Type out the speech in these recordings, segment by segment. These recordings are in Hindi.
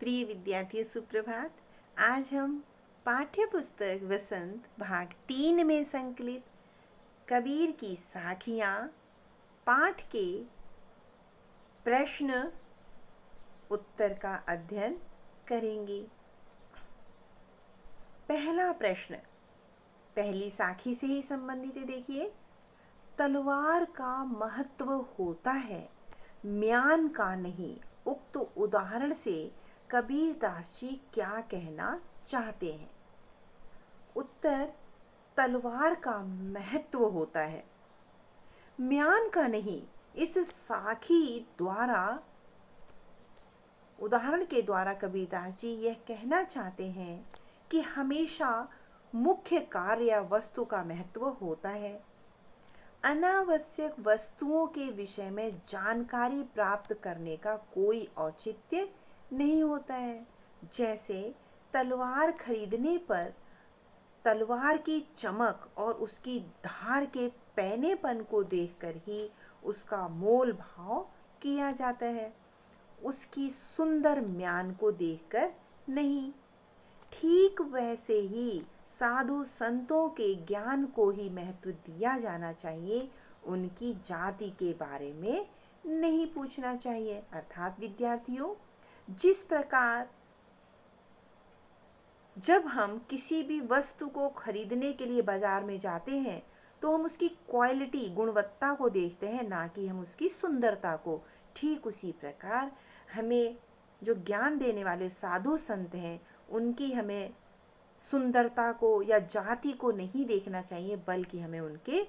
प्रिय विद्यार्थियों सुप्रभात। आज हम पाठ्य पुस्तक वसंत भाग 3 में संकलित कबीर की साखियां पाठ के प्रश्न उत्तर का अध्ययन करेंगे। पहला प्रश्न पहली साखी से ही संबंधित है। देखिए, तलवार का महत्व होता है, म्यान का नहीं। उक्त उदाहरण से कबीर दास जी क्या कहना चाहते हैं? उत्तर, तलवार का महत्व होता है, म्यान का नहीं। इस साखी द्वारा, उदाहरण के द्वारा कबीर दास जी यह कहना चाहते हैं कि हमेशा मुख्य कार्य या वस्तु का महत्व होता है। अनावश्यक वस्तुओं के विषय में जानकारी प्राप्त करने का कोई औचित्य नहीं होता है। जैसे तलवार खरीदने पर तलवार की चमक और उसकी धार के पैनेपन को देखकर ही उसका मोल भाव किया जाता है, उसकी सुंदर म्यान को देखकर नहीं। ठीक वैसे ही साधु संतों के ज्ञान को ही महत्व दिया जाना चाहिए, उनकी जाति के बारे में नहीं पूछना चाहिए। अर्थात विद्यार्थियों, जिस प्रकार जब हम किसी भी वस्तु को खरीदने के लिए बाजार में जाते हैं तो हम उसकी क्वालिटी, गुणवत्ता को देखते हैं, ना कि हम उसकी सुंदरता को। ठीक उसी प्रकार हमें जो ज्ञान देने वाले साधु संत हैं, उनकी हमें सुंदरता को या जाति को नहीं देखना चाहिए, बल्कि हमें उनके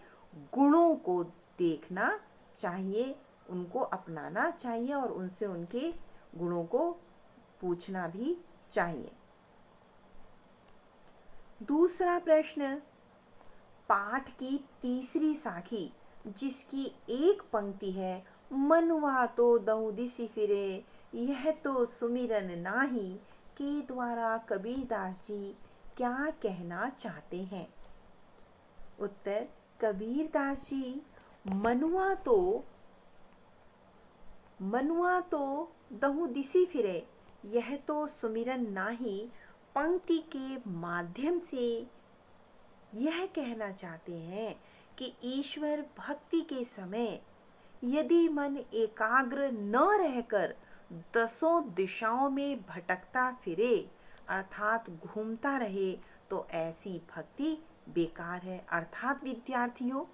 गुणों को देखना चाहिए, उनको अपनाना चाहिए और उनसे उनके गुणों को पूछना भी चाहिए। दूसरा प्रश्न, पाठ की तीसरी साखी जिसकी एक पंक्ति है, मनुआ तो दहु दिसि फिरे, यह तो सुमिरन नाही, के द्वारा कबीर दास जी क्या कहना चाहते हैं? उत्तर, कबीर दास जी मनुआ तो दहु दिसि फिरे, यह तो सुमिरन नाही, पंक्ति के माध्यम से यह कहना चाहते हैं कि ईश्वर भक्ति के समय यदि मन एकाग्र न रहकर दसों दिशाओं में भटकता फिरे, अर्थात घूमता रहे, तो ऐसी भक्ति बेकार है। अर्थात विद्यार्थियों,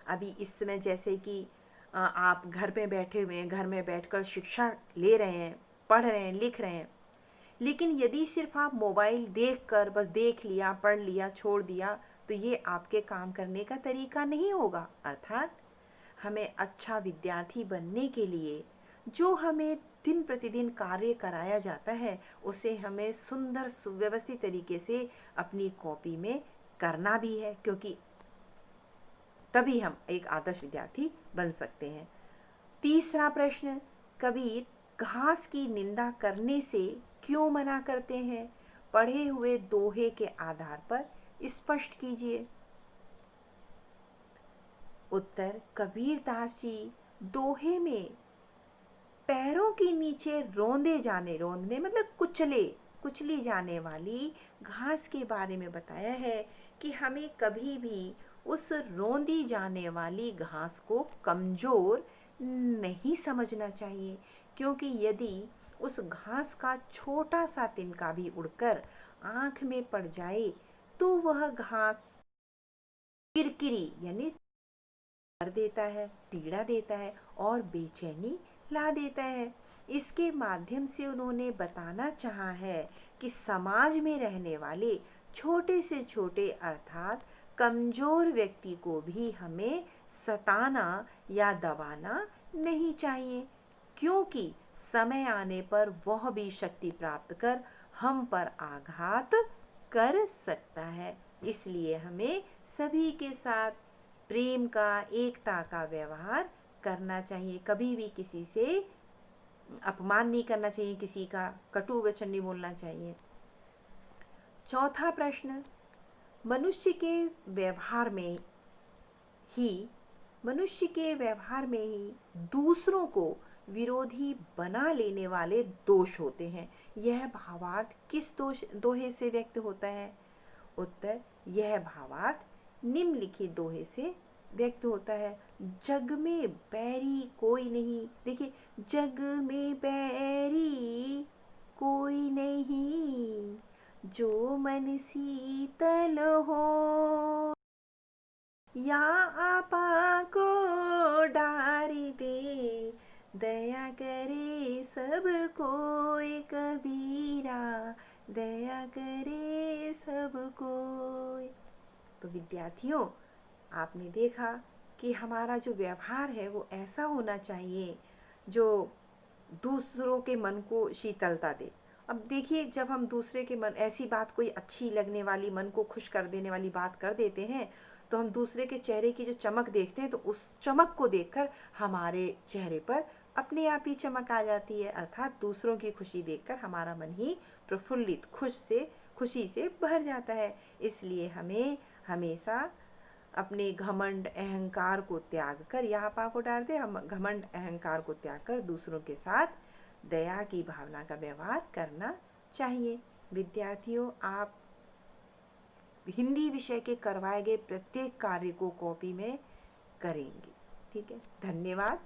अभी इस समय जैसे कि आप घर में बैठे हुए हैं, घर में बैठकर शिक्षा ले रहे हैं, पढ़ रहे हैं, लिख रहे हैं, लेकिन यदि सिर्फ आप मोबाइल देखकर बस देख लिया, पढ़ लिया, छोड़ दिया, तो ये आपके काम करने का तरीका नहीं होगा। अर्थात हमें अच्छा विद्यार्थी बनने के लिए जो हमें दिन प्रतिदिन कार्य कराया जाता है, उसे हमें सुंदर सुव्यवस्थित तरीके से अपनी कॉपी में करना भी है, क्योंकि तभी हम एक आदर्श विद्यार्थी बन सकते हैं। तीसरा प्रश्न, कबीर घास की निंदा करने से क्यों मना करते हैं? पढ़े हुए दोहे के आधार पर स्पष्ट कीजिए। उत्तर, कबीर दास जी दोहे में पैरों के नीचे रोंदने मतलब कुचली जाने वाली घास के बारे में बताया है कि हमें कभी भी उस रोंदी जाने वाली घास को कमजोर नहीं समझना चाहिए, क्योंकि यदि उस घास का छोटा सा तिनका भी उड़कर आंख में पड़ जाए तो वह घास किरकिरी यानी कर देता है, पीड़ा देता है और बेचैनी ला देता है। इसके माध्यम से उन्होंने बताना चाहा है कि समाज में रहने वाले छोटे से छोटे अर्थात कमजोर व्यक्ति को भी हमें सताना या दबाना नहीं चाहिए, क्योंकि समय आने पर वह भी शक्ति प्राप्त कर हम पर आघात कर सकता है। इसलिए हमें सभी के साथ प्रेम का, एकता का व्यवहार करना चाहिए। कभी भी किसी से अपमान नहीं करना चाहिए, किसी का कटु वचन नहीं बोलना चाहिए। चौथा प्रश्न, मनुष्य के व्यवहार में ही दूसरों को विरोधी बना लेने वाले दोष होते हैं। यह भावार्थ किस दोहे से व्यक्त होता है? उत्तर, यह भावार्थ निम्नलिखित दोहे से व्यक्त होता है। जग में बैरी कोई नहीं, देखिए, जग में बैरी कोई नहीं, जो मन शीतल हो, या आपा को डारी दे, दया करे सब कोई कबीरा, दया करे सब कोई। तो विद्यार्थियों, आपने देखा कि हमारा जो व्यवहार है वो ऐसा होना चाहिए जो दूसरों के मन को शीतलता दे। अब देखिए, जब हम दूसरे के मन, ऐसी बात कोई अच्छी लगने वाली, मन को खुश कर देने वाली बात कर देते हैं, तो हम दूसरे के चेहरे की जो चमक देखते हैं, तो उस चमक को देखकर हमारे चेहरे पर अपने आप ही चमक आ जाती है। अर्थात दूसरों की खुशी देखकर हमारा मन ही प्रफुल्लित, खुशी से भर जाता है। इसलिए हमें हमेशा अपने घमंड अहंकार को त्याग कर, यहाँ पा को डाल दे, हम घमंड अहंकार को त्याग कर दूसरों के साथ दया की भावना का व्यवहार करना चाहिए। विद्यार्थियों, आप हिंदी विषय के करवाए गए प्रत्येक कार्य को कॉपी में करेंगे। ठीक है, धन्यवाद।